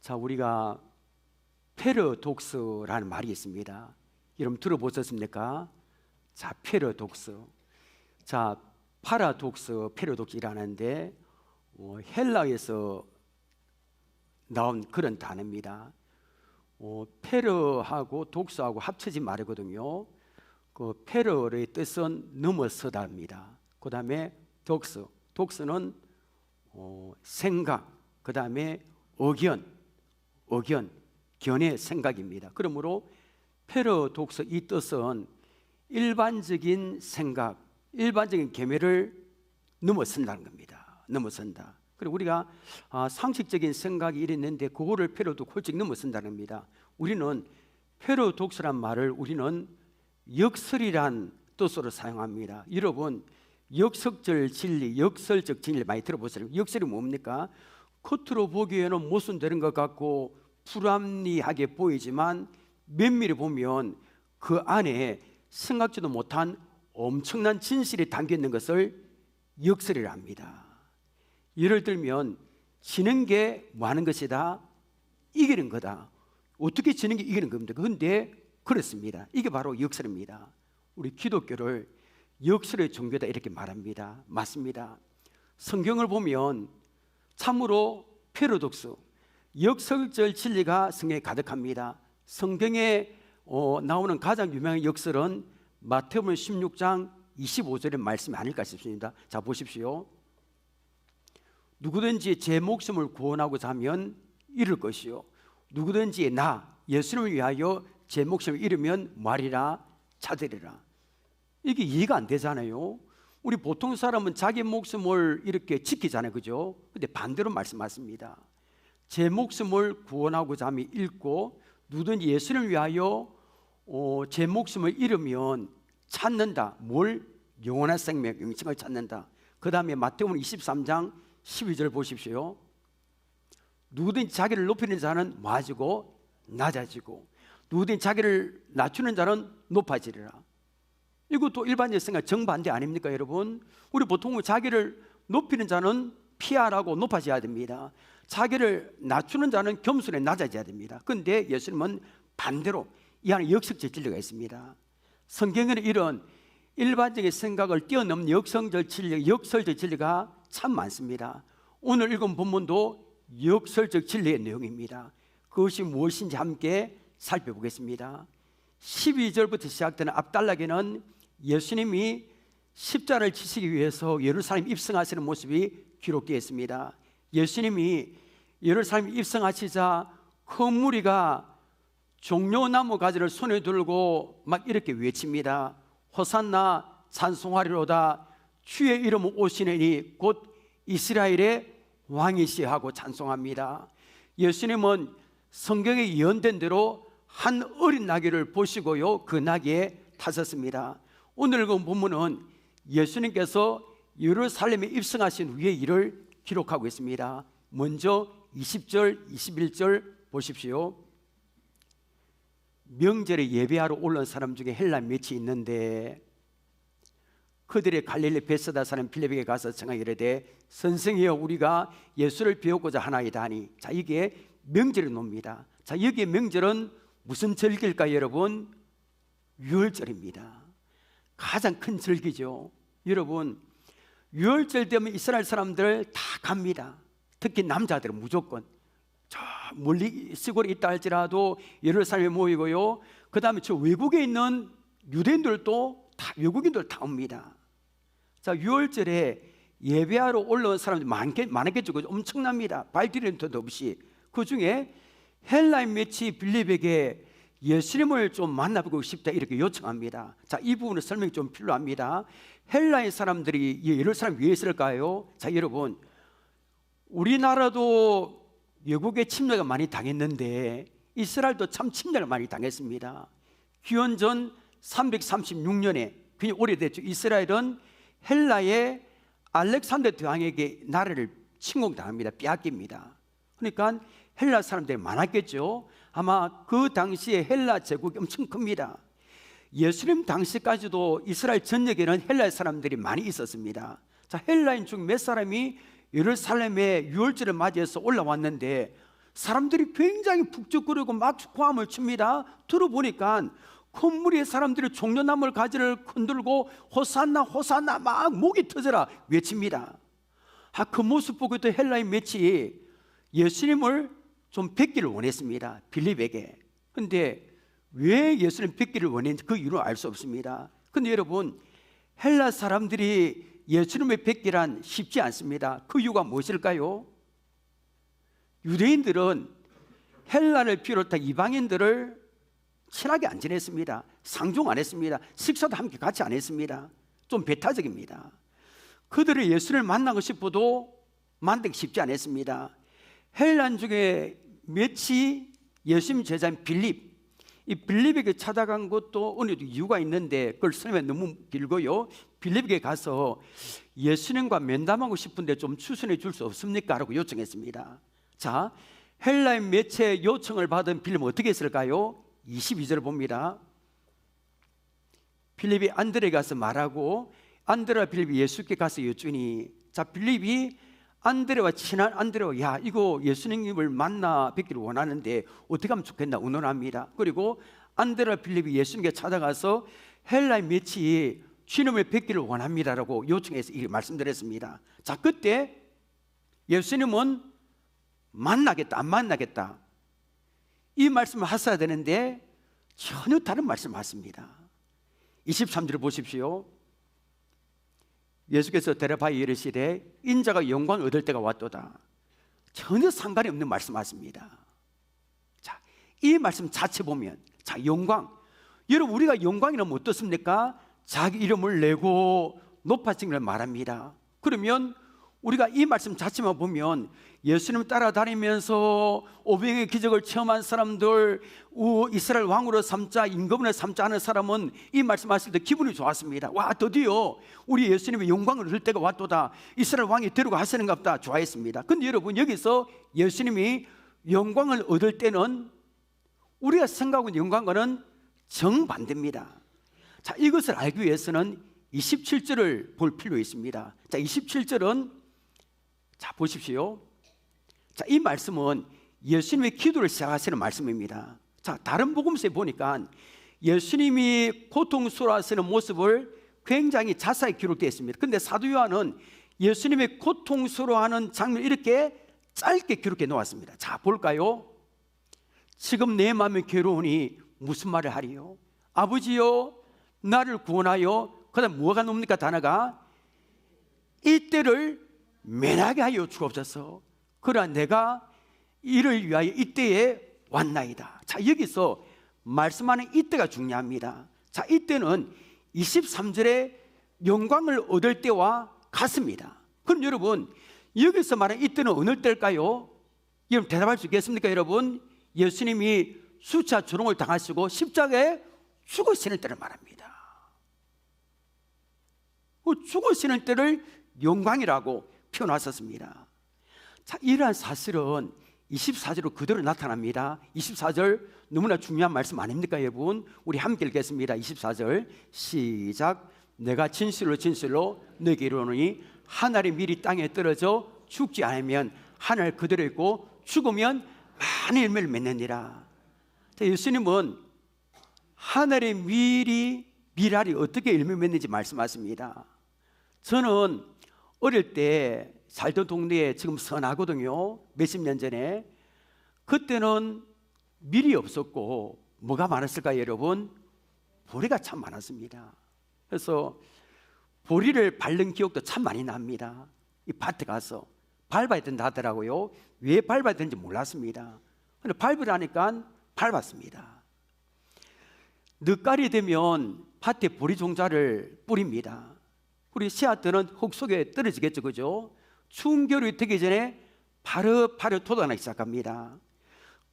자, 우리가 패러독스라는 말이 있습니다. 여러분 들어보셨습니까? 자, 패러독스. 자, 파라독스, 패러독스라는데 헬라에서 나온 그런 단어입니다. 페르하고 독스하고 합쳐진 말이거든요. 그 페르의 뜻은 넘어서다입니다. 그 다음에 독스는 생각, 그 다음에 의견, 견해, 생각입니다. 그러므로 페르독스 이 뜻은 일반적인 생각, 일반적인 계매를 넘어선다는 겁니다. 넘어선다. 그리고 우리가 상식적인 생각이 이랬는데 그거를 패러도 홀쭉 넘어선다는 겁니다. 우리는 패러독스란 말을 우리는 역설이란 뜻으로 사용합니다. 여러분 역설적 진리 많이 들어보세요. 역설이 뭡니까? 겉으로 보기에는 모순되는 것 같고 불합리하게 보이지만 면밀히 보면 그 안에 생각지도 못한 엄청난 진실이 담겨있는 것을 역설이라 합니다. 예를 들면 지는 게 뭐 하는 것이다? 이기는 거다. 어떻게 지는 게 이기는 겁니다. 그런데 그렇습니다. 이게 바로 역설입니다. 우리 기독교를 역설의 종교다 이렇게 말합니다. 맞습니다. 성경을 보면 참으로 패러독스, 역설적 진리가 성경에 가득합니다. 성경에 나오는 가장 유명한 역설은 마태복음 16장 25절의 말씀이 아닐까 싶습니다. 자, 보십시오. 누구든지 제 목숨을 구원하고자 하면 잃을 것이요, 누구든지 나 예수님을 위하여 제 목숨을 잃으면 말이라 찾으리라. 이게 이해가 안 되잖아요. 우리 보통 사람은 자기 목숨을 이렇게 지키잖아요, 그죠? 근데 반대로 말씀하십니다. 제 목숨을 구원하고자 하면 잃고 누구든지 예수님을 위하여 제 목숨을 잃으면 찾는다. 뭘? 영원한 생명, 영생을 찾는다. 그 다음에 마태복음 23장 12절 보십시오. 누구든지 자기를 높이는 자는 모아지고 낮아지고 누구든지 자기를 낮추는 자는 높아지리라. 이것도 일반적 생각 정반대 아닙니까 여러분? 우리 보통 자기를 높이는 자는 피하라고 높아져야 됩니다. 자기를 낮추는 자는 겸손에 낮아져야 됩니다. 그런데 예수님은 반대로 이 안에 역설적 진리가 있습니다. 성경에는 이런 일반적인 생각을 뛰어넘는 역설적 진리가 참 많습니다. 오늘 읽은 본문도 역설적 진리의 내용입니다. 그것이 무엇인지 함께 살펴보겠습니다. 12절부터 시작되는 앞단락에는 예수님이 십자가를 지시기 위해서 예루살렘 입성하시는 모습이 기록되어 있습니다. 예수님이 예루살렘 입성하시자 큰 무리가 종려나무 가지를 손에 들고 막 이렇게 외칩니다. 호산나 찬송하리로다. 주의 이름 오시느니 곧 이스라엘의 왕이시 하고 찬송합니다. 예수님은 성경에 예언된 대로 한 어린 나귀를 보시고요, 그 나귀에 타셨습니다. 오늘 읽은 본문은 예수님께서 예루살렘에 입성하신 후의 일을 기록하고 있습니다. 먼저 20절, 21절 보십시오. 명절에 예배하러 올라온 사람 중에 헬라 몇이 있는데 그들의 갈릴리 베세다 사람 빌립에게 가서 청하게 이르되 선생이여 우리가 예수를 배우고자 하나이다 하니. 자, 이게 명절의 놉니다. 자, 여기에 명절은 무슨 절기일까요 여러분? 유월절입니다. 가장 큰 절기죠. 여러분 유월절 되면 이스라엘 사람들 다 갑니다. 특히 남자들은 무조건 저 멀리 시골에 있다 할지라도 예루살렘에 모이고요, 그 다음에 저 외국에 있는 유대인들도 다, 외국인들 다 옵니다. 자, 유월절에 예배하러 올라온 사람들이 많겠죠. 엄청납니다. 발디디는 도 없이. 그 중에 헬라인 몇이 빌립에게 예수님을 좀 만나보고 싶다 이렇게 요청합니다. 자, 이 부분은 설명이 좀 필요합니다. 헬라인 사람들이 예루살렘 왜 있을까요? 자, 여러분 우리나라도 외국의 침략을 많이 당했는데 이스라엘도 참 침략을 많이 당했습니다. 기원전 336년에 굉장히 오래됐죠. 이스라엘은 헬라의 알렉산더 대왕에게 나라를 침공당합니다. 빼앗깁니다. 그러니까 헬라 사람들이 많았겠죠. 아마 그 당시에 헬라 제국이 엄청 큽니다. 예수님 당시까지도 이스라엘 전역에는 헬라 사람들이 많이 있었습니다. 자, 헬라인 중 몇 사람이 예루살렘에 유월절을 맞이해서 올라왔는데 사람들이 굉장히 북적거리고 막 고함을 칩니다. 들어보니까 큰 무리의 사람들이 종려나물 가지를 흔들고 호산나 호산나 막 목이 터져라 외칩니다. 그 모습 보고 또 헬라의 맺이 예수님을 좀 뵙기를 원했습니다. 빌립에게. 근데 왜 예수님 뵙기를 원했는지 그 이유를 알 수 없습니다. 근데 여러분, 헬라 사람들이 예수님의 뵙기란 쉽지 않습니다. 그 이유가 무엇일까요? 유대인들은 헬라를 비롯한 이방인들을 친하게 안 지냈습니다. 상종 안 했습니다. 식사도 함께 같이 안 했습니다. 좀 배타적입니다. 그들을 예수를 만나고 싶어도 만나기 쉽지 않았습니다. 헬란 중에 몇이 예수님 제자인 빌립, 이 빌립에게 찾아간 것도 어느 이유가 있는데 그걸 설명이 너무 길고요. 빌립에게 가서 예수님과 면담하고 싶은데 좀 추천해 줄 수 없습니까? 라고 요청했습니다. 자, 헬라의 매체 요청을 받은 빌립은 어떻게 했을까요? 22절 봅니다. 빌립이 안드레에 가서 말하고 안드레와 빌립이 예수께 가서 여쭈니, 자, 빌립이 안드레와 친한 안드레와 야, 이거 예수님을 만나 뵙기를 원하는데 어떻게 하면 좋겠나 의논합니다. 그리고 안드레와 빌립이 예수님께 찾아가서 헬라의 맺이 주님을 뵙기를 원합니다라고 요청해서 이렇게 말씀드렸습니다. 자, 그때 예수님은 만나겠다 안 만나겠다 이 말씀을 하셔야 되는데 전혀 다른 말씀을 하십니다. 23절을 보십시오. 예수께서 대답하여 이르시되 인자가 영광을 얻을 때가 왔도다. 전혀 상관이 없는 말씀하십니다. 자, 이 말씀 자체 보면, 자, 영광, 여러분, 우리가 영광이라면 어떻습니까? 자기 이름을 내고 높아진 걸 말합니다. 그러면 우리가 이 말씀 자체만 보면 예수님 따라다니면서 오병의 기적을 체험한 사람들, 이스라엘 왕으로 삼자, 임금으로 삼자 하는 사람은 이 말씀하실 때 기분이 좋았습니다. 와, 드디어 우리 예수님의 영광을 얻을 때가 왔도다. 이스라엘 왕이 데리고 하시는가 보다 좋아했습니다. 근데 여러분, 여기서 예수님이 영광을 얻을 때는 우리가 생각하는 영광과는 정반대입니다. 자, 이것을 알기 위해서는 27절을 볼 필요가 있습니다. 자, 27절은 자, 보십시오. 자, 이 말씀은 예수님의 기도를 시작하시는 말씀입니다. 자, 다른 복음서에 보니까 예수님이 고통스러워하시는 모습을 굉장히 자세히 기록되어 있습니다. 근데 사도 요한은 예수님의 고통스러워하는 장면을 이렇게 짧게 기록해 놓았습니다. 자, 볼까요? 지금 내 마음이 괴로우니 무슨 말을 하리요? 아버지여, 나를 구원하여, 그 다음 뭐가 놉니까? 단어가 이때를 면하게 하여 주옵소서. 그러나 내가 이를 위하여 이때에 왔나이다. 자, 여기서 말씀하는 이때가 중요합니다. 자, 이때는 23절에 영광을 얻을 때와 같습니다. 그럼 여러분, 여기서 말하는 이때는 어느 때일까요? 여러분, 대답할 수 있겠습니까? 여러분, 예수님이 수차 조롱을 당하시고 십자가에 죽으시는 때를 말합니다. 죽으시는 때를 영광이라고 표현하셨습니다. 자, 이러한 사실은 24절로 그대로 나타납니다. 24절 너무나 중요한 말씀 아닙니까, 여러분? 우리 함께 읽겠습니다. 24절 시작. 내가 진실로 진실로 너에게 이르노니 하늘이 미리 땅에 떨어져 죽지 않으면 하늘 그대로 있고 죽으면 많은 열매를 맺느니라. 자, 예수님은 하늘의 미랄이 어떻게 열매 맺는지 말씀하십니다. 저는 어릴 때 살던 동네에 지금 선하거든요. 몇십 년 전에. 그때는 밀이 없었고 뭐가 많았을까요, 여러분? 보리가 참 많았습니다. 그래서 보리를 밟는 기억도 참 많이 납니다. 이 밭에 가서 밟아야 된다 하더라고요. 왜 밟아야 되는지 몰랐습니다. 근데 밟으라니까 밟았습니다. 늦가을이 되면 밭에 보리 종자를 뿌립니다. 우리 씨앗들은 흙 속에 떨어지겠죠, 그죠? 추운 겨울이 되기 전에 파릇파릇 돋아나기 시작합니다.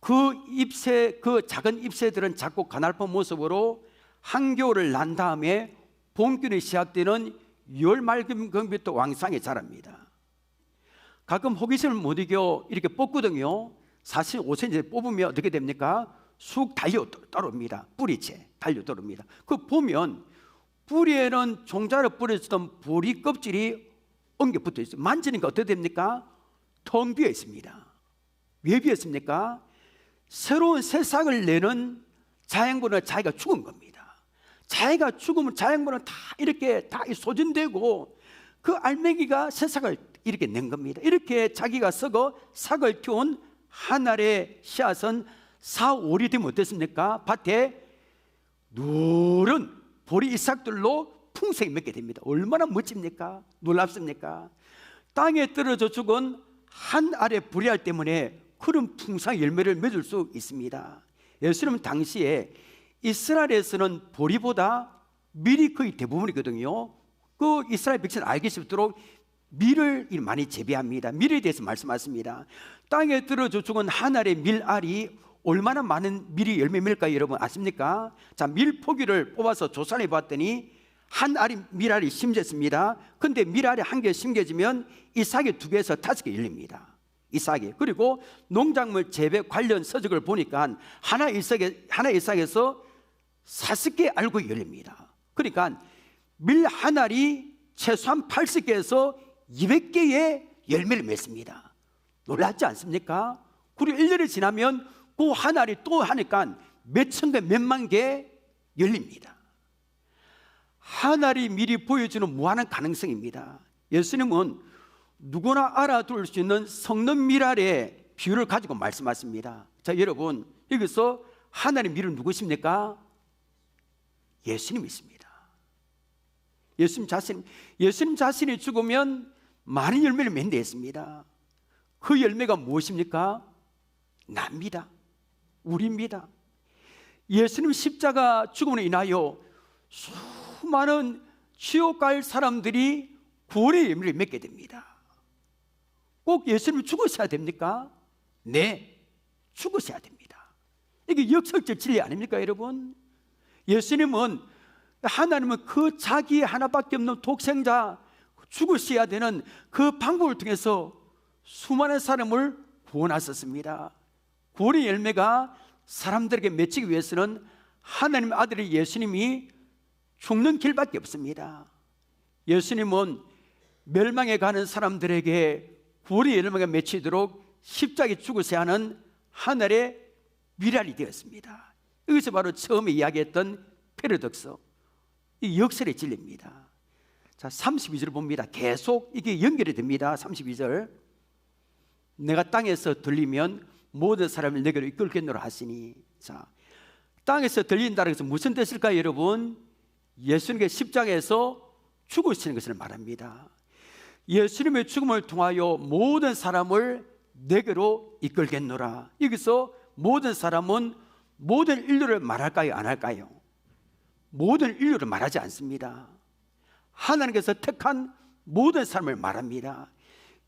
그 작은 잎새들은 작고 가냘픈 모습으로 한겨울을 난 다음에 봄길이 시작되는 6월 말경부터 왕성하게 자랍니다. 가끔 호기심을 못 이겨 이렇게 뽑거든요. 45cm 뽑으면 어떻게 됩니까? 쑥 달려 떨어옵니다. 뿌리채 달려 떨어옵니다. 그 보면 뿌리에는 종자를 뿌려주던 보리 껍질이 엉겨 붙어 있어요. 만지니까 어떻게 됩니까? 텅 비어 있습니다. 왜 비었습니까? 새로운 새싹을 내는 자양분은 자기가 죽은 겁니다. 자기가 죽으면 자양분은 다 이렇게 다 소진되고 그 알맹이가 새싹을 이렇게 낸 겁니다. 이렇게 자기가 썩어 삭을 키운 한 알의 씨앗은 4, 5리 되면 어떻습니까? 밭에 누런 보리 이삭들로 풍성히 맺게 됩니다. 얼마나 멋집니까? 놀랍습니까? 땅에 떨어져 죽은 한 알의 보리알 때문에 그런 풍성한 열매를 맺을 수 있습니다. 예수님은 당시에 이스라엘에서는 보리보다 밀이 거의 대부분이거든요. 그 이스라엘 백성은 알기 쉽도록 밀을 많이 재배합니다. 밀에 대해서 말씀하십니다. 땅에 떨어져 죽은 한 알의 밀알이 얼마나 많은 밀이 열매 맺을까요? 여러분 아십니까? 자, 밀 포기를 뽑아서 조사해 봤더니 한 알이 밀알이 심겨집니다. 근데 밀알이 한 개 심겨지면 이삭이 2개에서 5개 열립니다. 이삭이. 그리고 농작물 재배 관련 서적을 보니까 하나 이삭에서 40개 알고 열립니다. 그러니까 밀 한 알이 최소한 80개에서 200개의 열매를 맺습니다. 놀랍지 않습니까? 그리고 1년이 지나면 그 한 알이 또 하니까 몇천 개, 몇만 개 열립니다. 한 알이 미리 보여주는 무한한 가능성입니다. 예수님은 누구나 알아둘 수 있는 성는 밀알의 비유를 가지고 말씀하십니다. 자, 여러분, 여기서 한 알의 밀은 누구십니까? 예수님이십니다. 예수님 자신이 죽으면 많은 열매를 맺는데 있습니다. 그 열매가 무엇입니까? 나입니다. 우리입니다. 예수님 십자가 죽음으로 인하여 수많은 지옥 갈 사람들이 구원의 열매를 맺게 됩니다. 꼭 예수님이 죽으셔야 됩니까? 네, 죽으셔야 됩니다. 이게 역설적 진리 아닙니까, 여러분? 예수님은 하나님은 그 자기 하나밖에 없는 독생자 죽으셔야 되는 그 방법을 통해서 수많은 사람을 구원하셨습니다. 구원의 열매가 사람들에게 맺히기 위해서는 하나님 아들의 예수님이 죽는 길밖에 없습니다. 예수님은 멸망에 가는 사람들에게 구원의 열매가 맺히도록 십자가에 죽으셔야 하는 하늘의 미랄이 되었습니다. 여기서 바로 처음에 이야기했던 패러독스, 이 역설의 진리입니다. 자, 32절 봅니다. 계속 이게 연결이 됩니다. 32절, 내가 땅에서 들리면 모든 사람을 내게로 이끌겠노라 하시니. 자, 땅에서 들린다는 것은 무슨 뜻일까요, 여러분? 예수님께 십자가에서 죽으시는 것을 말합니다. 예수님의 죽음을 통하여 모든 사람을 내게로 이끌겠노라. 여기서 모든 사람은 모든 인류를 말할까요, 안 할까요? 모든 인류를 말하지 않습니다. 하나님께서 택한 모든 사람을 말합니다.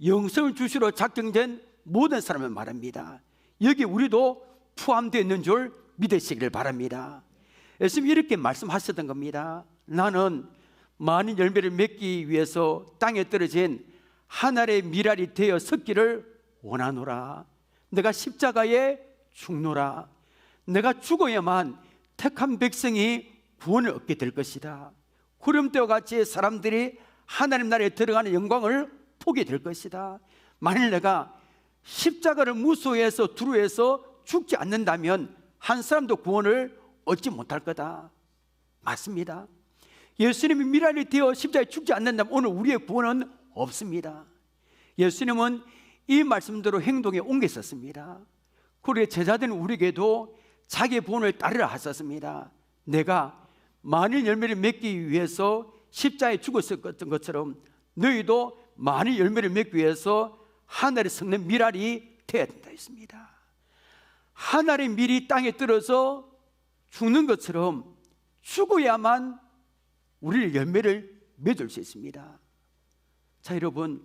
영생을 주시러 작정된 모든 사람을 말합니다. 여기 우리도 포함되어 있는 줄 믿으시기를 바랍니다. 예수님이 이렇게 말씀하셨던 겁니다. 나는 많은 열매를 맺기 위해서 땅에 떨어진 한 알의 밀알이 되어 섰기를 원하노라. 내가 십자가에 죽노라. 내가 죽어야만 택한 백성이 구원을 얻게 될 것이다. 구름대와 같이 사람들이 하나님 나라에 들어가는 영광을 보게 될 것이다. 만일 내가 십자가를 무소해서 두루해서 죽지 않는다면 한 사람도 구원을 얻지 못할 거다. 맞습니다. 예수님이 밀알이 되어 십자가에 죽지 않는다면 오늘 우리의 구원은 없습니다. 예수님은 이 말씀대로 행동에 옮겼었습니다. 그리고 제자된 우리에게도 자기의 구원을 따르라 하셨습니다. 내가 많은 열매를 맺기 위해서 십자가에 죽었었던 것처럼 너희도 많은 열매를 맺기 위해서 하늘에 섞는 밀알이 되어야 된다 했습니다. 하늘의 밀이 땅에 떨어져 죽는 것처럼 죽어야만 우리의 열매를 맺을 수 있습니다. 자, 여러분,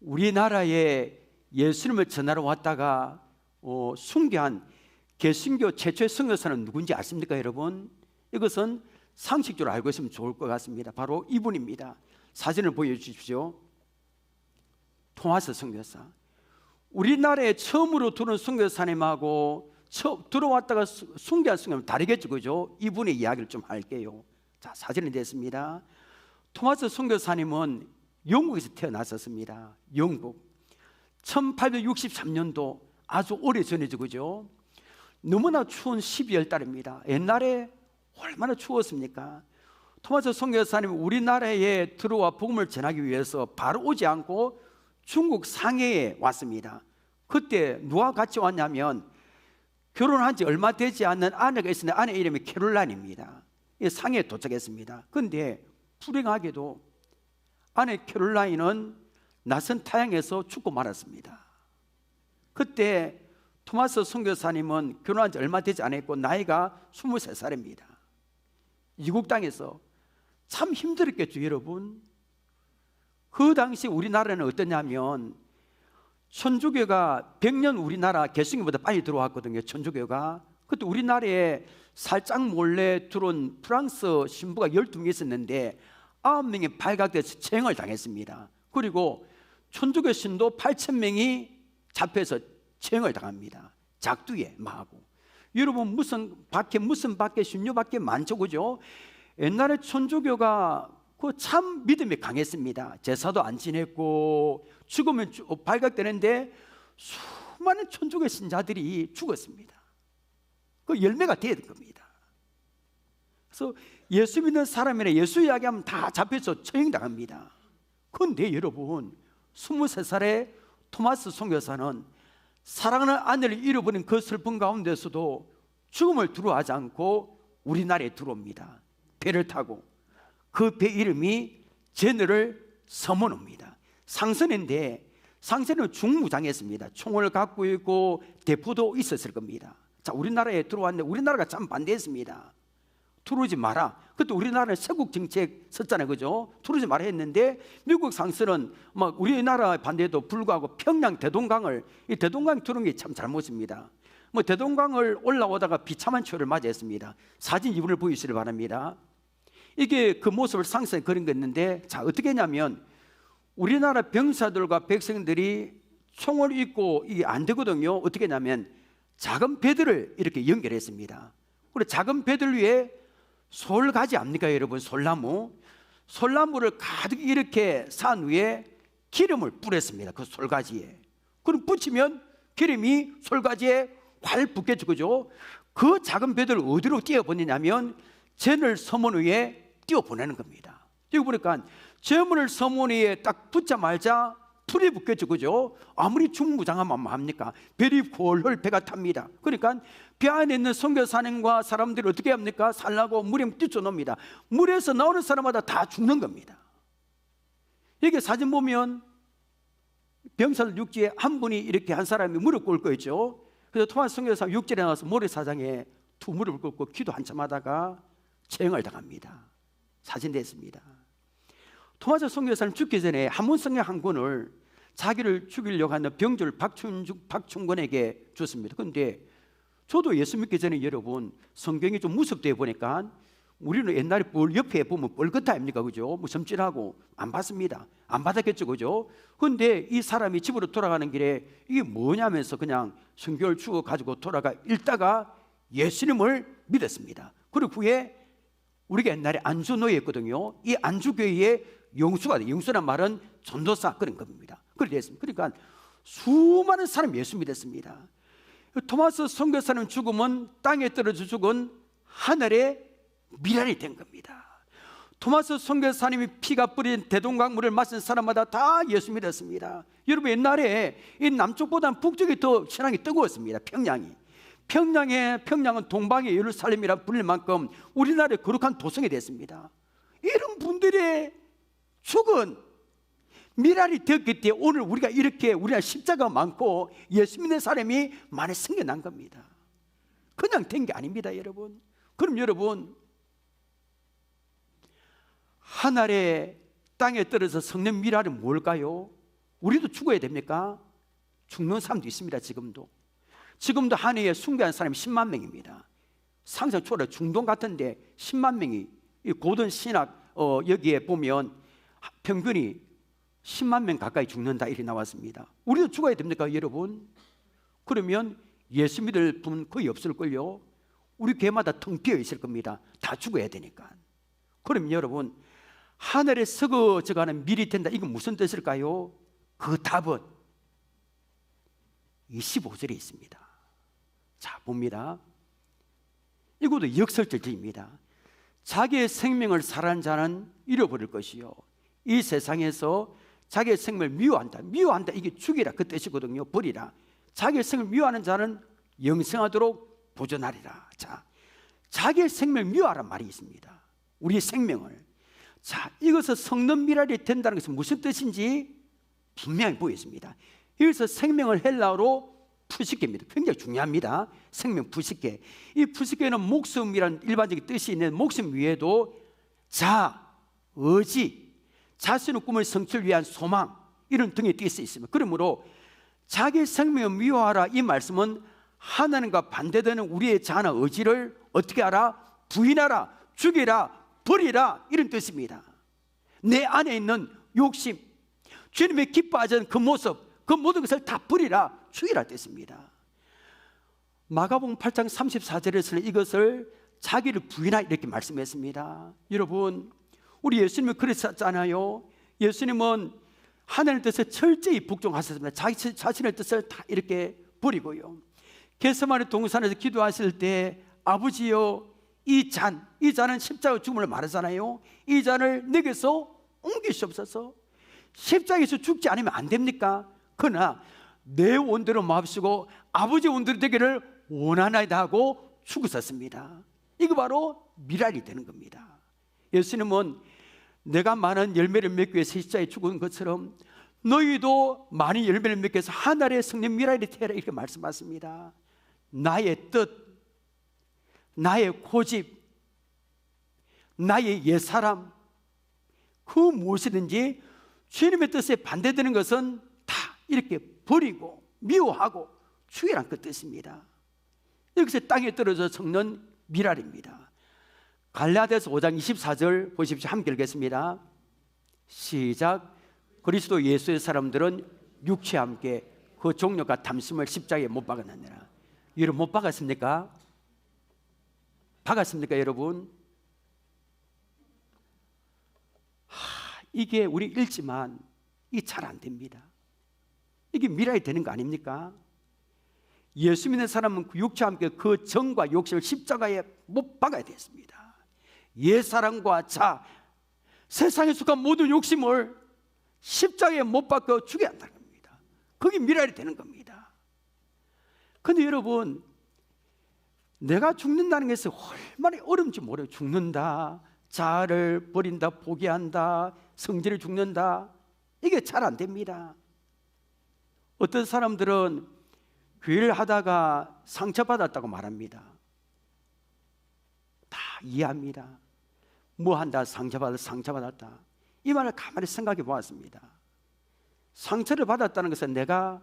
우리나라에 예수님을 전하러 왔다가 순교한 개신교 최초의 선교사는 누군지 아십니까, 여러분? 이것은 상식적으로 알고 있으면 좋을 것 같습니다. 바로 이분입니다. 사진을 보여주십시오. 토마스 선교사. 우리나라에 처음으로 들어온 선교사님하고 들어왔다가 순교한 선교사님 다르겠죠, 그죠? 이분의 이야기를 좀 할게요. 자, 사진이 됐습니다. 토마스 선교사님은 영국에서 태어났었습니다. 영국. 1863년도 아주 오래전이죠, 그죠? 너무나 추운 12월 달입니다. 옛날에 얼마나 추웠습니까? 토마스 선교사님이 우리나라에 들어와 복음을 전하기 위해서 바로 오지 않고 중국 상해에 왔습니다. 그때 누가 같이 왔냐면 결혼한 지 얼마 되지 않는 아내가 있었는데 아내 이름이 캐롤라인입니다. 상해에 도착했습니다. 그런데 불행하게도 아내 캐롤라인은 낯선 타향에서 죽고 말았습니다. 그때 토마스 선교사님은 결혼한 지 얼마 되지 않았고 나이가 23살입니다. 이국 땅에서 참 힘들었겠죠, 여러분. 그 당시 우리나라는 어떠냐면 천주교가 100년 우리나라 개신교보다 빨리 들어왔거든요, 천주교가. 그때 우리나라에 살짝 몰래 들어온 프랑스 신부가 12명 있었는데 9명이 발각돼서 체형을 당했습니다. 그리고 천주교 신도 8,000명이 잡혀서 체형을 당합니다. 작두에 망하고. 여러분 무슨 밖에 신료밖에 많죠, 그죠? 옛날에 천주교가 그 참 믿음이 강했습니다. 제사도 안 지냈고 죽으면 발각되는데 수많은 천주교 신자들이 죽었습니다. 그 열매가 돼야 될 겁니다. 그래서 예수 믿는 사람이나 예수 이야기하면 다 잡혀서 처형당합니다. 그런데 여러분 23살의 토마스 선교사는 사랑하는 아내를 잃어버린 그 슬픔 가운데서도 죽음을 두려워하지 않고 우리나라에 들어옵니다. 배를 타고 그 배 이름이 제너럴 서머너입니다. 상선인데 상선은 중무장했습니다. 총을 갖고 있고 대포도 있었을 겁니다. 자, 우리나라에 들어왔는데 우리나라가 참 반대했습니다. 들어오지 마라. 그때 우리나라는 세국 정책 썼잖아요, 그죠? 들어오지 마라 했는데 미국 상선은 막 우리나라 반대에도 불구하고 평양 대동강을 이 대동강 들어온 게 참 잘못입니다. 뭐 대동강을 올라오다가 비참한 추월을 맞이했습니다. 사진 2분을 보여주시기 바랍니다. 이게 그 모습을 상상해 그린 거였는데, 자, 어떻게 했냐면 우리나라 병사들과 백성들이 총을 입고 이게 안 되거든요. 어떻게 했냐면 작은 배들을 이렇게 연결했습니다. 그리고 작은 배들 위에 솔가지 압니까, 여러분? 솔나무를 가득 이렇게 산 위에 기름을 뿌렸습니다. 그 솔가지에. 그럼 붙이면 기름이 솔가지에 활 붙겠죠, 그죠? 그 작은 배들을 어디로 띄워보내냐면 제너럴 서머너 위에 띄워보내는 겁니다. 여기 보니까 제너럴 서머너 위에 딱 붙자마자 풀이 붙겠죠, 그죠? 아무리 중무장하면 합니까? 배리 홀홀 배가 탑니다. 그러니까 배 안에 있는 선교사님과 사람들이 어떻게 합니까? 살라고 물에 뛰쳐놉니다. 물에서 나오는 사람마다 다 죽는 겁니다. 여기 사진 보면 병사들 육지에 한 분이 이렇게 한 사람이 무릎 꿇고 있죠. 그래서 토마스 선교사 육지에 나와서 모래사장에 두 무릎을 꿇고 기도 한참 하다가 체형을 당합니다. 사진 됐습니다. 토마스 선교사는 죽기 전에 한문성경 한 권을 자기를 죽이려고 하는 병졸 박충권에게 줬습니다. 그런데 저도 예수 믿기 전에 여러분 성경이 좀 무섭대 보니까 우리는 옛날에 옆에 보면 뻘겋다 아닙니까, 그죠? 뭐 점질하고 안 받습니다. 안 받았겠죠, 그죠? 그런데 이 사람이 집으로 돌아가는 길에 이게 뭐냐면서 그냥 성경을 주워 가지고 읽다가 예수님을 믿었습니다. 그리고 후에 우리가 옛날에 안주노예였거든요. 이 안주교회의 영수가 돼. 영수란 말은 전도사 그런 겁니다. 그렇게 됐습니다. 그러니까 수많은 사람이 예수 믿었습니다. 토마스 선교사님 죽음은 땅에 떨어져 죽은 하늘의 미랄이 된 겁니다. 토마스 선교사님이 피가 뿌린 대동강물을 마신 사람마다 다 예수 믿었습니다. 여러분 옛날에 이 남쪽보다는 북쪽이 더 신앙이 뜨거웠습니다. 평양은 동방의 예루살렘이라 불릴 만큼 우리나라의 거룩한 도성이 됐습니다. 이런 분들의 죽은 미랄이 되었기 때문에 오늘 우리가 이렇게 우리나라 십자가가 많고 예수 믿는 사람이 많이 생겨난 겁니다. 그냥 된 게 아닙니다, 여러분. 그럼 여러분 하늘의 땅에 떨어져 섞는 미랄은 뭘까요? 우리도 죽어야 됩니까? 죽는 사람도 있습니다. 지금도 한해에 숭배한 사람이 10만 명입니다. 상상 초월해 중동 같은데 10만 명이 이 고든 신학 여기에 보면 평균이 10만 명 가까이 죽는다 이렇게 나왔습니다. 우리도 죽어야 됩니까, 여러분? 그러면 예수 믿을 분 거의 없을걸요. 우리 교회마다 텅 비어 있을 겁니다. 다 죽어야 되니까. 그럼 여러분 하늘에 서거져가는 밀이 된다, 이건 무슨 뜻일까요? 그 답은 25절에 있습니다. 자, 봅니다. 이것도 역설적입니다. 자기의 생명을 사랑하는 자는 잃어버릴 것이요, 이 세상에서 자기의 생명을 미워한다, 이게 죽이라 그 뜻이거든요. 버리라. 자기의 생명을 미워하는 자는 영생하도록 보존하리라. 자, 자기의 생명을 미워하란 말이 있습니다. 우리의 생명을. 자, 이것은 성령 미랄이 된다는 것은 무슨 뜻인지 분명히 보였습니다. 여기서 생명을 헬라어로 푸시케입니다. 굉장히 중요합니다. 생명 푸시케. 이 푸시케는 목숨이라는 일반적인 뜻이 있는 목숨 위에도 의지, 자신의 꿈을 성취를 위한 소망, 이런 등의 뜻이 있습니다. 그러므로 자기 생명을 미워하라, 이 말씀은 하나님과 반대되는 우리의 자나 의지를 어떻게 하라? 부인하라, 죽이라, 버리라, 이런 뜻입니다. 내 안에 있는 욕심, 주님의 기뻐하지 그 모습, 그 모든 것을 다 버리라, 죽이라 뜻입니다. 마가복음 8장 34절에서는 이것을 자기를 부인하라 이렇게 말씀했습니다. 여러분, 우리 예수님은 그랬잖아요. 예수님은 하나님의 뜻에 철저히 복종하셨습니다. 자기 자신의 뜻을 다 이렇게 버리고요. 겟세마네 동산에서 기도하실 때 아버지여, 이 잔은 십자가 죽음을 말하잖아요. 이 잔을 내게서 옮기시옵소서. 십자가에서 죽지 않으면 안 됩니까? 그러나 내 원대로 마옵시고 아버지 원대로 되기를 원하나이다 하고 죽으셨습니다. 이거 바로 미랄이 되는 겁니다. 예수님은 내가 많은 열매를 맺기 위해서 십자가에 죽은 것처럼 너희도 많은 열매를 맺기 위해서 하늘의 성령 미랄이 되라, 이렇게 말씀하십니다. 나의 뜻, 나의 고집, 나의 옛사람, 그 무엇이든지 주님의 뜻에 반대되는 것은 다 이렇게 버리고 미워하고 죽이란 그 뜻입니다. 여기서 땅에 떨어져 썩는 미랄입니다. 갈라디아서 5장 24절 보십시오. 함께 읽겠습니다. 시작. 그리스도 예수의 사람들은 육체와 함께 그 종력과 탐심을 십자가에 못 박았느니라. 여러분, 못 박았습니까? 박았습니까 여러분? 이게 우리 읽지만 이게 잘 안 됩니다. 이게 미랄이 되는 거 아닙니까? 예수 믿는 사람은 그 육체와 함께 그 정과 욕심을 십자가에 못 박아야 됐습니다. 옛사람과 세상에 속한 모든 욕심을 십자가에 못 박아 죽여야 한다는 겁니다. 그게 미랄이 되는 겁니다. 그런데 여러분, 내가 죽는다는 것이 얼마나 어려운지 모르요. 죽는다, 자아를 버린다, 포기한다, 성질을 죽는다, 이게 잘 안 됩니다. 어떤 사람들은 교회를 하다가 상처받았다고 말합니다. 다 이해합니다. 뭐 한다, 상처받았다, 이 말을 가만히 생각해 보았습니다. 상처를 받았다는 것은 내가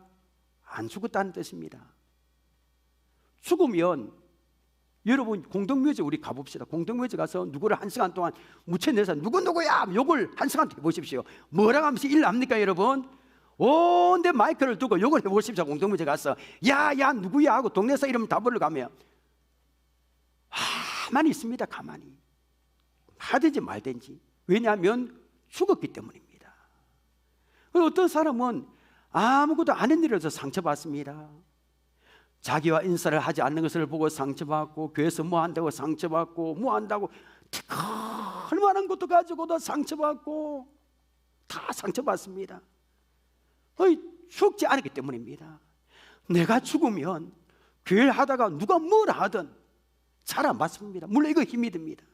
안 죽었다는 뜻입니다. 죽으면 여러분, 공동묘지 우리 가봅시다. 공동묘지 가서 누구를 1시간 동안 묻혀내서 누구야 욕을 1시간 해보십시오. 뭐라고 하면서 일 납니까 여러분? 온데 마이크를 두고 욕을 해보십시오. 공동묘지 가서 야 누구야 하고 동네에서 이름 다 불러가면 가만히 있습니다. 가만히 하든지 말든지. 왜냐하면 죽었기 때문입니다. 어떤 사람은 아무것도 안 한 일에서 상처받습니다. 자기와 인사를 하지 않는 것을 보고 상처받고, 교회에서 뭐 한다고 상처받고, 뭐 한다고 얼마나 것도 가지고도 상처받고, 다 상처받습니다. 죽지 않았기 때문입니다. 내가 죽으면 교회를 하다가 누가 뭘 하든 잘 안 받습니다. 물론 이거 힘이 듭니다.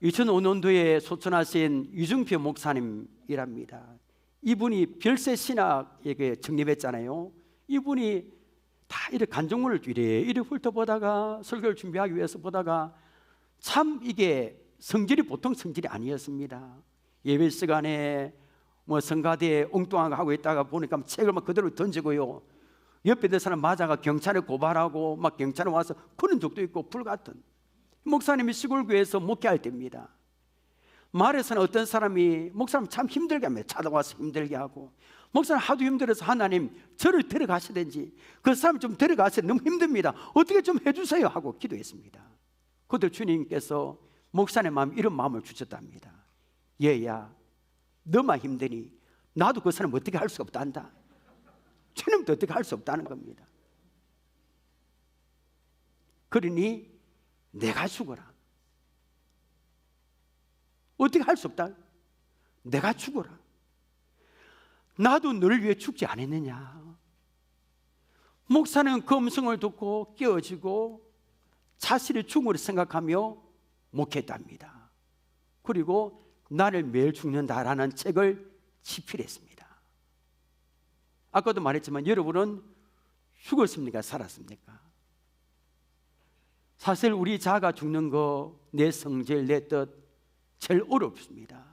2005년도에 소천하신 유중표 목사님이랍니다. 이분이 별세 신학에게 정립했잖아요. 이분이 다 이렇게 간증문을 이래 훑어보다가 설교를 준비하기 위해서 보다가 참 이게 성질이 보통 성질이 아니었습니다. 예배 시간에 뭐 성가대에 엉뚱한 거 하고 있다가 보니까 책을 막 그대로 던지고요. 옆에 있는 사람 맞아가 경찰에 고발하고 막 경찰에 와서 그런 적도 있고 불같은. 목사님이 시골교회에서 목회할 때입니다. 마을에서는 어떤 사람이 목사님 참 힘들게 합니다. 찾아와서 힘들게 하고, 목사님 하도 힘들어서 하나님 저를 데려가시든지 그 사람 좀 데려가세요. 너무 힘듭니다. 어떻게 좀 해주세요 하고 기도했습니다. 그때 주님께서 목사님 마음 이런 마음을 주셨답니다. 얘야, 너만 힘드니 나도 그 사람 어떻게 할 수가 없단다. 주님도 어떻게 할 수 없다는 겁니다. 그러니 내가 죽어라. 어떻게 할 수 없다. 내가 죽어라. 나도 너를 위해 죽지 않았느냐. 목사는 그 음성을 듣고 깨어지고 자신의 죽음을 생각하며 목회했답니다. 그리고 나를 매일 죽는다라는 책을 집필했습니다. 아까도 말했지만 여러분은 죽었습니까? 살았습니까? 사실 우리 자가 죽는 거, 내 성질, 내 뜻 제일 어렵습니다.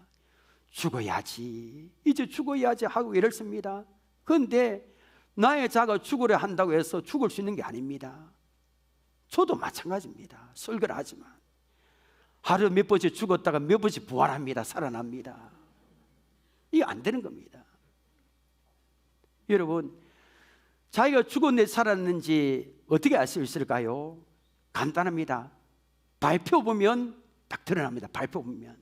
죽어야지, 이제 죽어야지 하고 이랬습니다. 그런데 나의 자가 죽으려 한다고 해서 죽을 수 있는 게 아닙니다. 저도 마찬가지입니다. 설교를 하지만 하루 몇 번씩 죽었다가 몇 번씩 부활합니다. 살아납니다. 이게 안 되는 겁니다. 여러분, 자기가 죽었는지 살았는지 어떻게 알 수 있을까요? 간단합니다. 발표 보면 딱 드러납니다. 발표 보면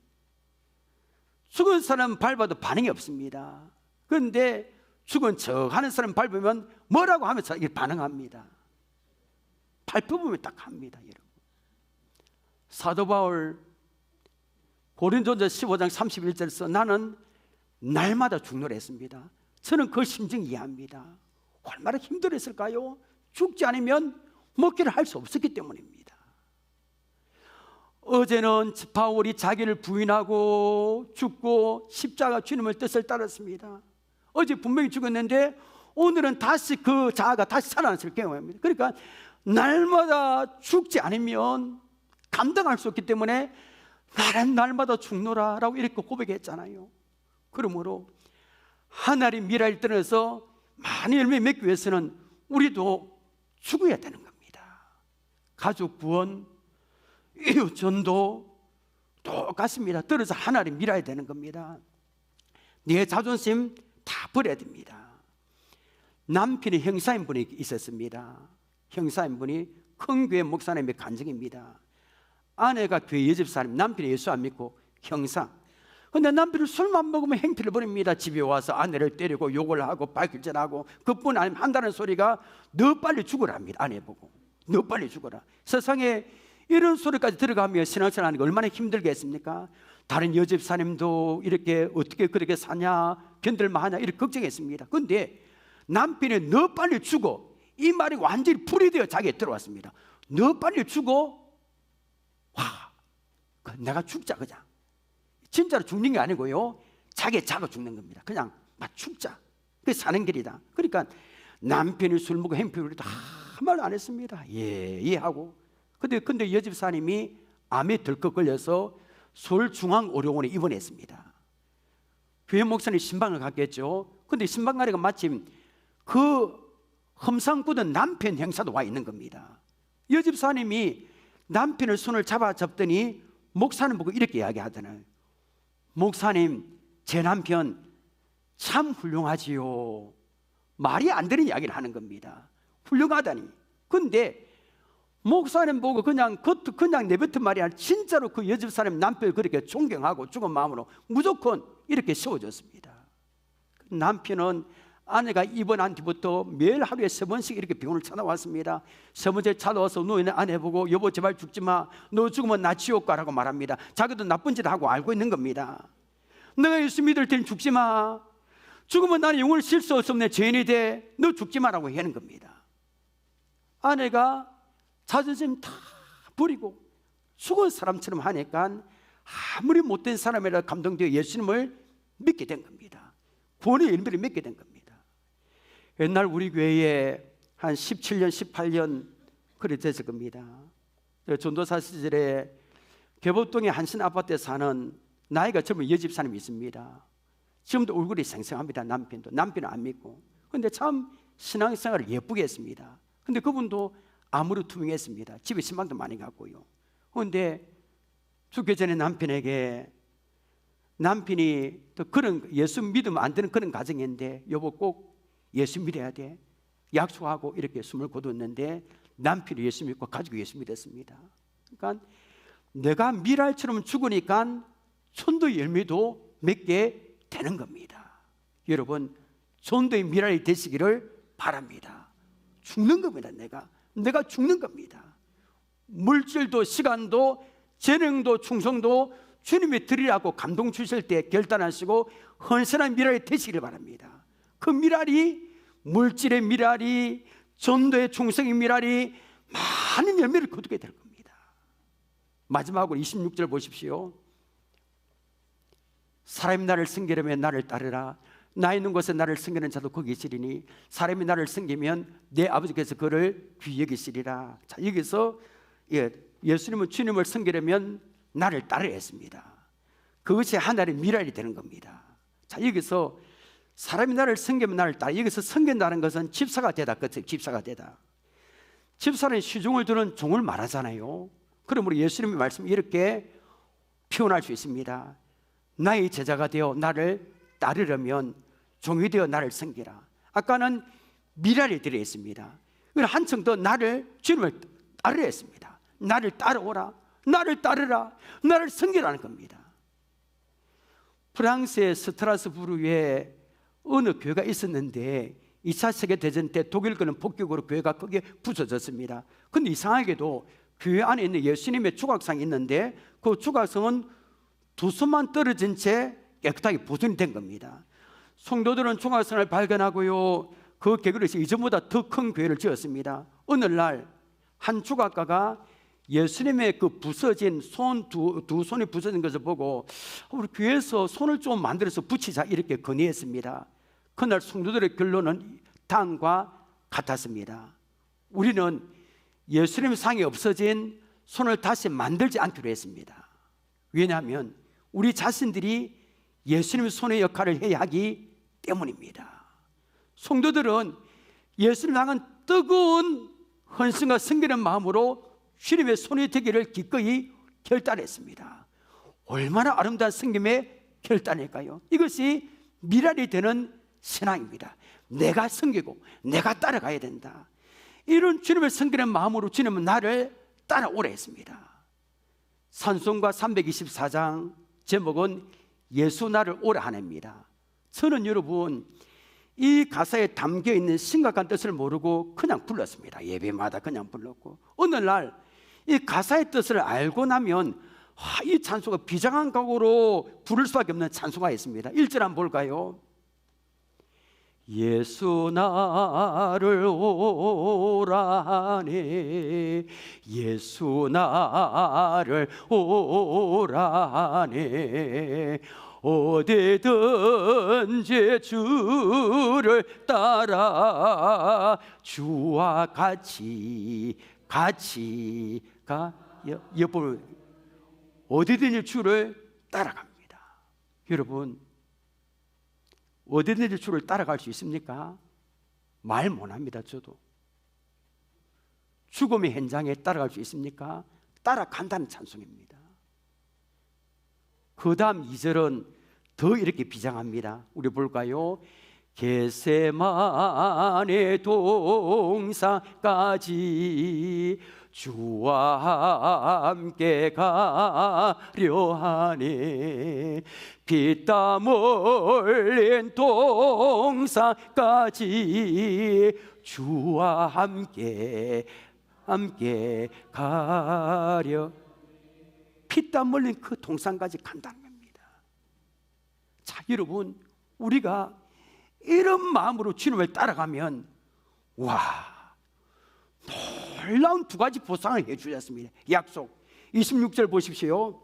죽은 사람 밟아도 반응이 없습니다. 그런데 죽은 척 하는 사람 밟으면 뭐라고 하면서 반응합니다. 발표 보면 딱 합니다. 여러분, 사도 바울 고린도전서 15장 31절에서 나는 날마다 죽노라 했습니다. 저는 그 심정 이해합니다. 얼마나 힘들었을까요? 죽지 않으면 먹기를 할 수 없었기 때문입니다. 어제는 바울이 자기를 부인하고 죽고 십자가 주님의 뜻을 따랐습니다. 어제 분명히 죽었는데 오늘은 다시 그 자아가 다시 살아났을 경우입니다. 그러니까 날마다 죽지 않으면 감당할 수 없기 때문에 나는 날마다 죽노라 라고 이렇게 고백했잖아요. 그러므로 하나님 미래를 떠나서 많은 열매 맺기 위해서는 우리도 죽어야 되는 겁니다. 가족 구원, 이웃 전도 똑같습니다. 떨어져 하나님 밀어야 되는 겁니다. 내 자존심 다 버려야 됩니다. 남편이 형사인 분이 있었습니다. 형사인 분이 큰 교회 목사님의 간증입니다. 아내가 교회 여집사님, 남편이 예수 안 믿고 형사. 그런데 남편은 술만 먹으면 행패를 벌입니다. 집에 와서 아내를 때리고 욕을 하고 발길질하고, 그뿐 아니면 한다는 소리가 너 빨리 죽어라 합니다. 아내 보고 너 빨리 죽어라. 세상에 이런 소리까지 들어가며 신앙생활 하는 게 얼마나 힘들겠습니까? 다른 여집사님도 이렇게 어떻게 그렇게 사냐, 견딜만하냐 이렇게 걱정했습니다. 그런데 남편이 너 빨리 죽어, 이 말이 완전히 불이 되어 자기에 들어왔습니다. 너 빨리 죽어? 와, 내가 죽자. 그냥 진짜로 죽는 게 아니고요, 자기 자가 죽는 겁니다. 그냥 막 죽자. 그게 사는 길이다. 그러니까 남편이 술 먹고 행패를 해도 아무 말 안 했습니다. 예 하고. 근데 여집사님이 암에 덜컥 걸려서 서울중앙의료원에 입원했습니다. 교회 목사님 신방을 갔겠죠. 근데 신방가리가 마침 그 험상 굳은 남편 형사도 와 있는 겁니다. 여집사님이 남편의 손을 잡더니 목사님 보고 이렇게 이야기하잖아요. 목사님, 제 남편 참 훌륭하지요. 말이 안 되는 이야기를 하는 겁니다. 훌륭하다니. 근데 목사님 보고 그냥 내뱉은 말이 아니라 진짜로 그 여집사님 남편을 그렇게 존경하고 죽은 마음으로 무조건 이렇게 세워줬습니다. 남편은 아내가 입원한 뒤부터 매일 하루에 3번씩 이렇게 병원을 찾아왔습니다. 3번째 찾아와서 누워있는 아내 보고 여보 제발 죽지 마, 너 죽으면 나 지옥 가라고 말합니다. 자기도 나쁜 짓 하고 알고 있는 겁니다. 내가 예수 믿을 때는 죽지 마, 죽으면 나는 영원히 쉴 수 없네, 죄인이 돼, 너 죽지 마라고 하는 겁니다. 아내가 자존심 다 버리고 죽은 사람처럼 하니까 아무리 못된 사람이라 감동되어 예수님을 믿게 된 겁니다. 구원의 열매를 맺게 된 겁니다. 옛날 우리 교회에 한 17년, 18년 그래 됐을 겁니다. 전도사 시절에 개보동의 한신 아파트에 사는 나이가 젊은 여집사님이 있습니다. 지금도 얼굴이 생생합니다. 남편은 안 믿고. 그런데 참 신앙생활을 예쁘게 했습니다. 근데 그분도 암으로 투명했습니다. 집에 신방도 많이 갔고요. 그런데 죽기 전에 남편이 또 그런 예수 믿으면 안 되는 그런 가정인데 여보 꼭 예수 믿어야 돼 약속하고 이렇게 숨을 거뒀는데 남편이 예수 믿고 가족이 예수 믿었습니다. 그러니까 내가 미랄처럼 죽으니까 전도의 열매도 맺게 되는 겁니다. 여러분, 전도의 미랄이 되시기를 바랍니다. 죽는 겁니다. 내가 죽는 겁니다. 물질도 시간도 재능도 충성도 주님이 드리라고 감동 주실 때 결단하시고 헌신한 미랄이 되시길 바랍니다. 그 미랄이 물질의 미랄이 전도의 충성의 미랄이 많은 열매를 거두게 될 겁니다. 마지막으로 26절 보십시오. 사람이 나를 섬기려면 나를 따르라. 나 있는 곳에 나를 섬기는 자도 거기 있으리니 사람이 나를 섬기면 내 아버지께서 그를 귀히 여기시리라. 자, 여기서 예수님은 주님을 섬기려면 나를 따르야 했습니다. 그것이 하나의 미랄이 되는 겁니다. 자, 여기서 사람이 나를 섬기면 나를 따르. 여기서 섬긴다는 것은 집사가 되다. 집사가 되다. 집사는 시중을 두는 종을 말하잖아요. 그러므로 예수님의 말씀 이렇게 표현할 수 있습니다. 나의 제자가 되어 나를 따르려면 종이 되어 나를 섬기라. 아까는 미랄이 들어있습니다. 한층 더 주님을 따르라 했습니다. 나를 따라오라, 나를 따르라, 나를 섬기라는 겁니다. 프랑스의 스트라스부르에 어느 교회가 있었는데 2차 세계대전 때 독일군은 폭격으로 교회가 크게 부서졌습니다. 그런데 이상하게도 교회 안에 있는 예수님의 조각상이 있는데 그 조각상은 두 손만 떨어진 채 깨끗하게 보존이 된 겁니다. 성도들은 조각상을 발견하고요, 그 계기로 이전보다 더 큰 교회를 지었습니다. 어느 날 한 조각가가 예수님의 그 부서진 두 손이 부서진 것을 보고 우리 교회에서 손을 좀 만들어서 붙이자 이렇게 건의했습니다. 그날 성도들의 결론은 다음과 같았습니다. 우리는 예수님 상이 없어진 손을 다시 만들지 않기로 했습니다. 왜냐하면 우리 자신들이 예수님 손의 역할을 해야 하기 때문입니다. 성도들은 예수님 향한 뜨거운 헌신과 섬기는 마음으로 주님의 손이 되기를 기꺼이 결단했습니다. 얼마나 아름다운 섬김의 결단일까요? 이것이 미랄이 되는 신앙입니다. 내가 섬기고 내가 따라가야 된다. 이런 주님을 섬기는 마음으로 주님은 나를 따라오라 했습니다. 찬송가 324장 제목은 예수 나를 오라 하나입니다. 저는 여러분 이 가사에 담겨있는 심각한 뜻을 모르고 그냥 불렀습니다. 예배마다 그냥 불렀고 어느 날 이 가사의 뜻을 알고 나면 이 찬송가 비장한 각오로 부를 수밖에 없는 찬송가 있습니다. 1절 한번 볼까요? 예수 나를 오라네, 예수 나를 오라네, 어디든지 주를 따라 주와 같이 가. 옆으로 어디든지 주를 따라갑니다. 여러분 어디든지 주를 따라갈 수 있습니까? 말 못합니다. 저도 죽음의 현장에 따라갈 수 있습니까? 따라간다는 찬송입니다. 그 다음 2절은 더 이렇게 비장합니다. 우리 볼까요? 겟세마네 동산까지 주와 함께 가려 하네, 피땀 흘린 동산까지 주와 함께 가려. 피땀 흘린 그 동산까지 간다는 겁니다. 자, 여러분 우리가 이런 마음으로 주님을 따라가면 놀라운 두 가지 보상을 해주셨습니다. 약속 26절 보십시오.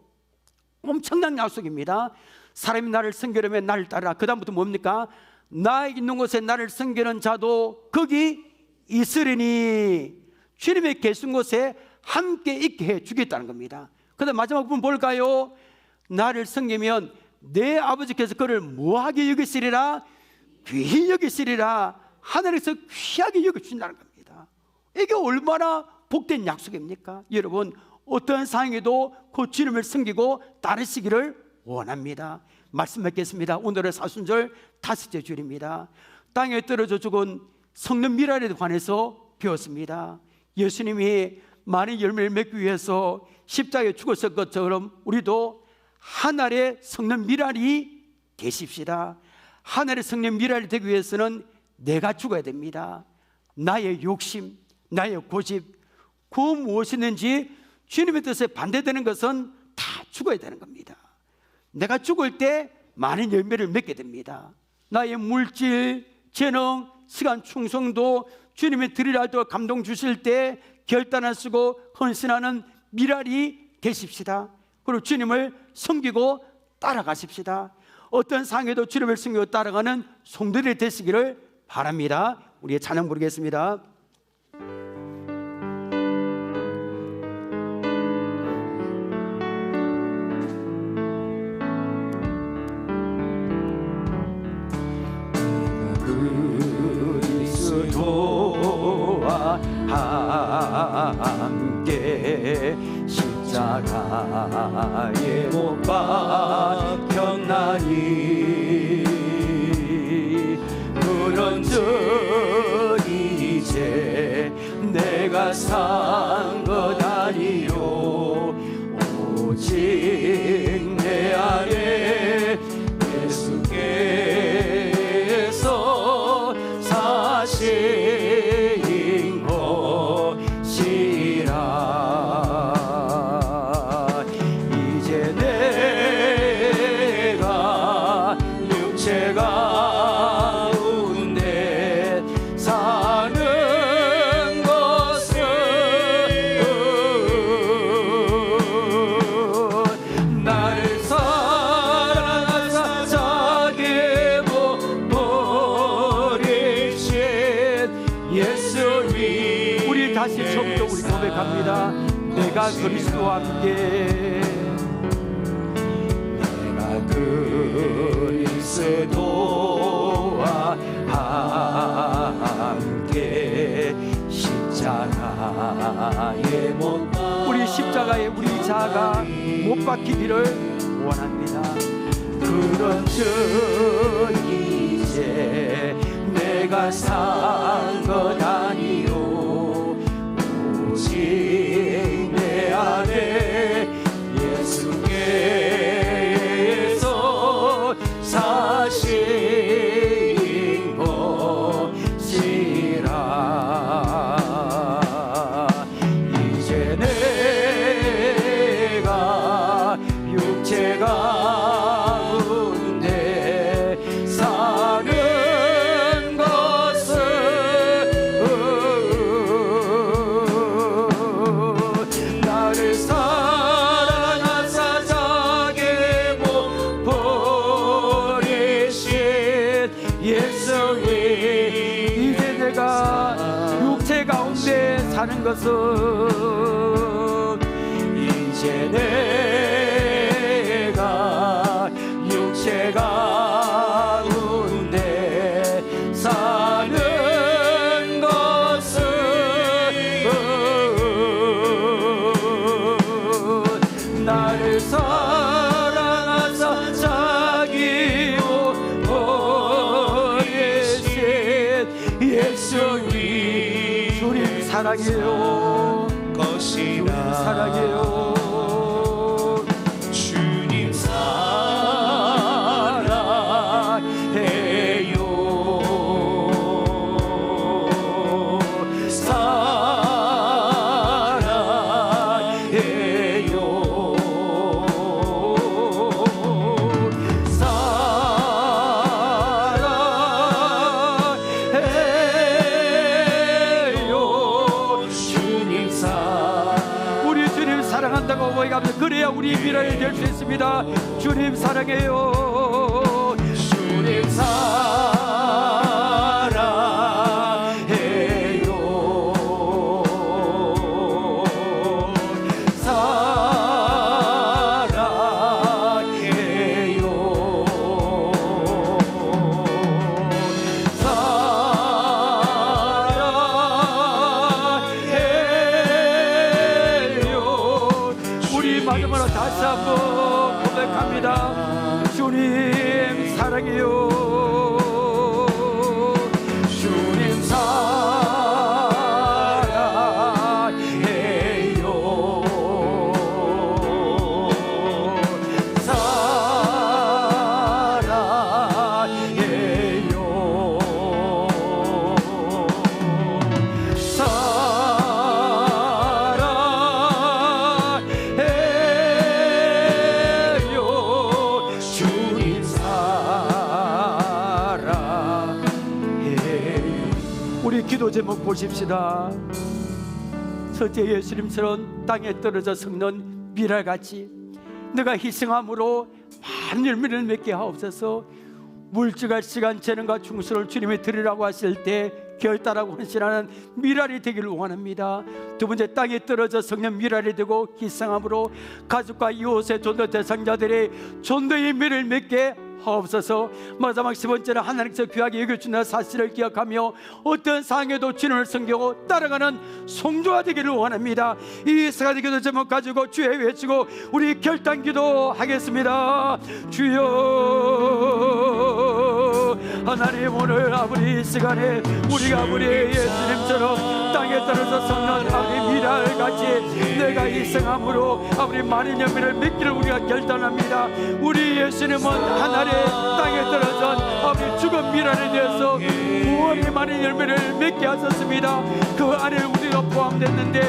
엄청난 약속입니다. 사람이 나를 섬기려면 나를 따르라. 그 다음부터 뭡니까? 나 있는 곳에 나를 섬기는 자도 거기 있으리니, 주님의 계신 곳에 함께 있게 해주겠다는 겁니다. 그 다음 마지막 부분 볼까요? 나를 섬기면 내 아버지께서 그를 뭐하게 여기시리라? 귀히 여기시리라. 하늘에서 귀하게 여겨주신다는 겁니다. 이게 얼마나 복된 약속입니까? 여러분 어떤 상황에도 그 주님을 섬기고 따르시기를 원합니다. 말씀 맺겠습니다. 오늘의 사순절 5째 줄입니다. 땅에 떨어져 죽은 성는 미랄에 관해서 배웠습니다. 예수님이 많은 열매를 맺기 위해서 십자가에 죽었을 것처럼 우리도 하늘의 성는 미랄이 되십시다. 하늘의 성령 미랄이 되기 위해서는 내가 죽어야 됩니다. 나의 욕심, 나의 고집, 그 무엇이든지 주님의 뜻에 반대되는 것은 다 죽어야 되는 겁니다. 내가 죽을 때 많은 열매를 맺게 됩니다. 나의 물질, 재능, 시간 충성도, 주님의 드리라 할 때 감동 주실 때 결단을 쓰고 헌신하는 미랄이 되십시다. 그리고 주님을 섬기고 따라가십시다. 어떤 상황에도 주님을 섬기고 따라가는 성도들이 되시기를 바랍니다. 우리의 찬양 부르겠습니다. 그리스도와 함께 십자가에 못 박혔나니 그런즉 이제 내가 산 것 아니요 오직 내 안에 예수께서 사신 것이라. 이제 내가 육체 가운데 사는 것은 나를 사랑하사 자기 못 버리신 예수님. 우리 다시 처음부터 우리 고백합니다. 내가 그리스도와 함께, 내가 그리스도와 함께 십자가에 못, 우리 십자가에 우리 자아가 못 박히기를 원합니다. 그런즉 이제 내가 산 것 아니요 오직 내 안에 예수께서 사신 것이라. 이제 내가 육체 가운데 사는 것은 나를 사랑하사 자기 못 버리신 예수님. 이제 내가 육체 가운데 사는 것은, 이제 내가 육체 가운데 사는 것은 나를 사랑하사 자기 못 버리신 예수님. 주님 사랑해요. 주님 사랑해요. 주님 사랑해요. 사랑한다고 고백하면서 그래야 우리 미래를 될 수 있습니다. 주님 사랑해요. 주님 사랑해요. 사랑해요. 마지막으로 다시 한번 고백합니다. 주님 사랑해요. 주님 사랑해요. 사랑해요. 우리 기도 제목 보십시다. 첫째, 예수님처럼 땅에 떨어져 썩는 밀알같이 내가 희생함으로 많은 열매를 맺게 하옵소서. 물질과 시간, 재능과 충성을 주님이 드리라고 하실 때 결단하고 헌신하는 밀알이 되기를 원합니다. 두 번째, 땅에 떨어져 썩는 밀알이 되고 희생함으로 가족과 이웃의 전도 대상자들의 전도의 열매를 맺게 하옵소서. 마지막 10번째는 하나님께서 귀하게 여겨주는 사실을 기억하며 어떤 상황에도 주님을 섬기고 따라가는 성도가 되기를 원합니다. 이 세 가지 기도 제목 가지고 주여 외치고 우리 결단 기도하겠습니다. 주여, 하나님, 오늘 아버지 이 시간에 우리가 우리 예수님처럼 땅에 떨어져 썩는 아버지 밀알같이 내가 희생함으로 아버지 많은 열매를 맺기를 우리가 결단합니다. 우리 예수님은 하나님 땅에 떨어져 아버지 죽은 밀알에 대해서 구원의 많은 열매를 맺게 하셨습니다. 그 안에 우리가 포함됐는데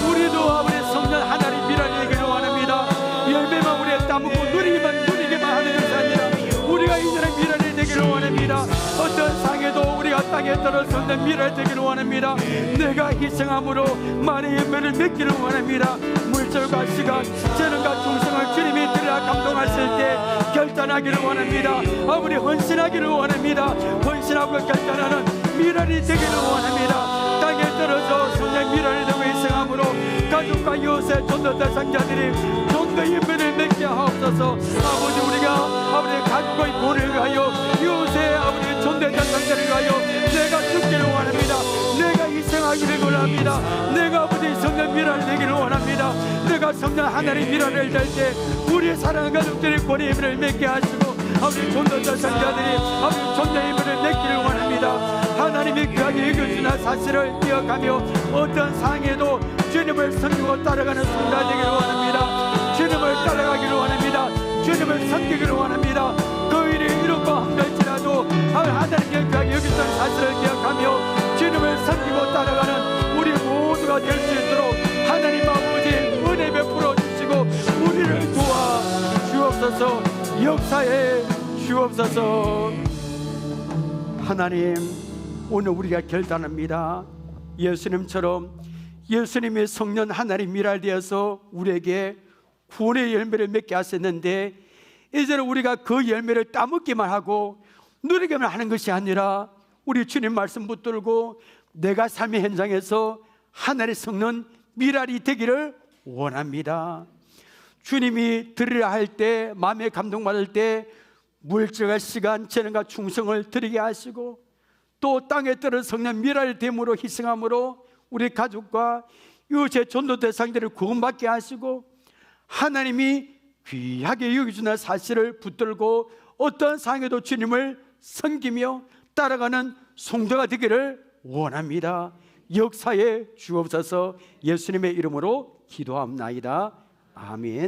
우리도 아버지 성령 하나님 밀알이 되기를 원합니다. 열매만 우리가 따먹고 누리기만 하는 것이 아니라 우리가 이전에 밀알이 되기를 원합니다. 어떤 상에도 우리가 땅에 떨어졌는 밀알이 되기를 원합니다. 내가 희생함으로 많은 열매를 맺기를 원합니다. 물질과 시간, 재능과 충성을 주님이 드리라 감동하실 때 결단하기를 원합니다. 아무리 헌신하기를 원합니다. 헌신하고 결단하는 밀알이 되기를 원합니다. 땅에 떨어져 성령 밀알이 되고 희생함으로 가족과 이웃의 전도 대상자들이 전도의 열매를 맺게 하옵소서. 아버지, 우리가 아버지 가족의 구원을 위하여 이웃의 아버지 전도 대상자를 위하여 내가 죽기를 원합니다. 내가 희생하기를 원합니다. 내가 아버지 성령 밀알이 되기를 원합니다. 내가 성령 하나님 밀알을 될 때 우리 사랑하는 가족들의 구원의 열매를 맺게 하시고 아버지 전도 대상자들이 아버지 전도의 열매를 맺기를 원합니다. 하나님이 귀하게 여겨주는 사실을 기억하며 어떤 상황에도 주님을 섬기고 따라가는 성도가 되기를 원합니다. 주님을 따라가기를 원합니다. 주님을 섬기기를 원합니다. 그 일이 이루고 한갈지라도 하나님께 귀하게 여겨주는 사실을 기억하며 주님을 섬기고 따라가는 우리 모두가 될 수 있도록 하나님 아버지 은혜 베풀어 주시고 우리를 도와 주옵소서. 역사에 주옵소서. 하나님, 오늘 우리가 결단합니다. 예수님처럼 예수님의 성령 하나님 밀알 되어서 우리에게 구원의 열매를 맺게 하셨는데 이제는 우리가 그 열매를 따먹기만 하고 누리기만 하는 것이 아니라 우리 주님 말씀 붙들고 내가 삶의 현장에서 하나님의 성령 밀알이 되기를 원합니다. 주님이 드리려 할 때, 마음에 감동받을 때 물질과 시간, 재능과 충성을 드리게 하시고 또 땅에 떨어져 성령 밀알이 됨으로 희생함으로 우리 가족과 이웃의 전도 대상들을 구원받게 하시고 하나님이 귀하게 여겨주는 사실을 붙들고 어떤 상황에도 주님을 섬기며 따라가는 성도가 되기를 원합니다. 역사에 주옵소서. 예수님의 이름으로 기도합나이다. 아멘.